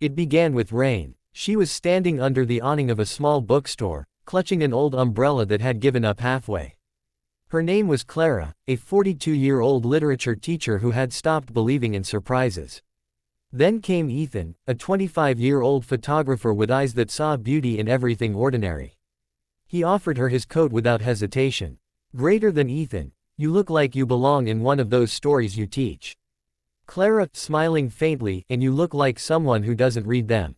It began with rain. She was standing under the awning of a small bookstore, clutching an old umbrella that had given up halfway. Her name was Clara, a 42-year-old literature teacher who had stopped believing in surprises. Then came Ethan, a 25-year-old photographer with eyes that saw beauty in everything ordinary. He offered her his coat without hesitation. "Greater than Ethan, you look like you belong in one of those stories you teach." Clara, smiling faintly, "And you look like someone who doesn't read them."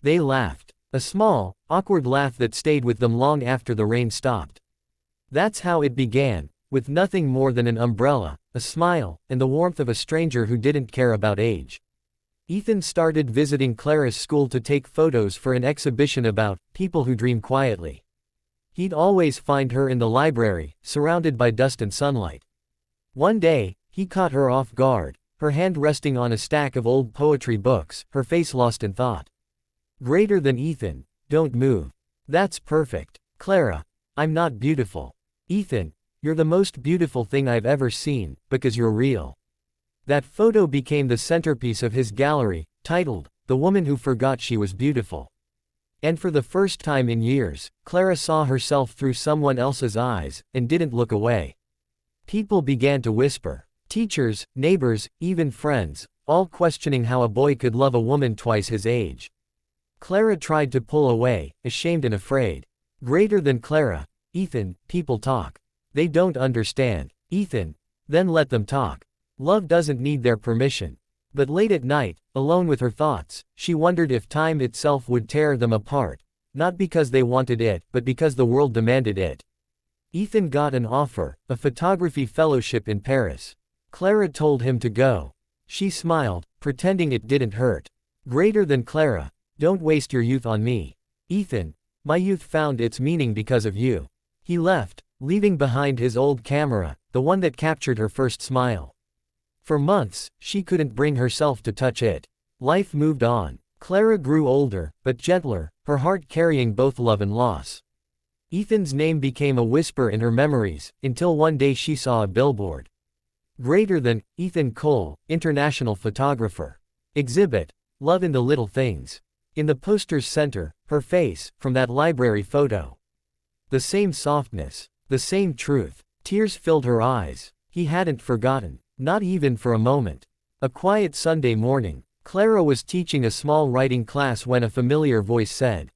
They laughed. A small, awkward laugh that stayed with them long after the rain stopped. That's how it began, with nothing more than an umbrella, a smile, and the warmth of a stranger who didn't care about age. Ethan started visiting Clara's school to take photos for an exhibition about people who dream quietly. He'd always find her in the library, surrounded by dust and sunlight. One day, he caught her off guard, her hand resting on a stack of old poetry books, her face lost in thought. "Greater than Ethan, don't move." "That's perfect." "Clara, I'm not beautiful." "Ethan, you're the most beautiful thing I've ever seen, because you're real." That photo became the centerpiece of his gallery, titled, "The Woman Who Forgot She Was Beautiful." And for the first time in years, Clara saw herself through someone else's eyes, and didn't look away. People began to whisper. Teachers, neighbors, even friends, all questioning how a boy could love a woman twice his age. Clara tried to pull away, ashamed and afraid. "Greater than Clara, Ethan, people talk. They don't understand." "Ethan, then let them talk. Love doesn't need their permission." But late at night, alone with her thoughts, she wondered if time itself would tear them apart, not because they wanted it, but because the world demanded it. Ethan got an offer, a photography fellowship in Paris. Clara told him to go. She smiled, pretending it didn't hurt. "Greater than Clara, don't waste your youth on me." "Ethan, my youth found its meaning because of you." He left, leaving behind his old camera, the one that captured her first smile. For months, she couldn't bring herself to touch it. Life moved on. Clara grew older, but gentler, her heart carrying both love and loss. Ethan's name became a whisper in her memories, until one day she saw a billboard. "Greater than, Ethan Cole, international photographer. Exhibit, Love in the Little Things." In the poster's center, her face, from that library photo. The same softness, the same truth. Tears filled her eyes. He hadn't forgotten. Not even for a moment. A quiet Sunday morning, Clara was teaching a small writing class when a familiar voice said,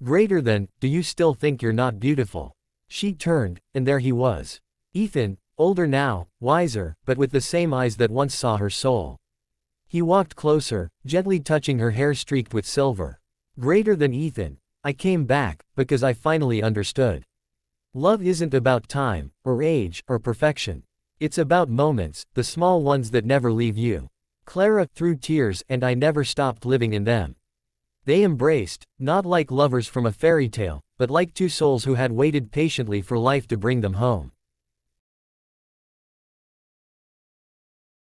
"Greater than, do you still think you're not beautiful?" She turned, and there he was. Ethan, older now, wiser, but with the same eyes that once saw her soul. He walked closer, gently touching her hair streaked with silver. "Greater than Ethan, I came back, because I finally understood. Love isn't about time, or age, or perfection. It's about moments, the small ones that never leave you." Clara, through tears, and I never stopped living in them. They embraced, not like lovers from a fairy tale, but like two souls who had waited patiently for life to bring them home.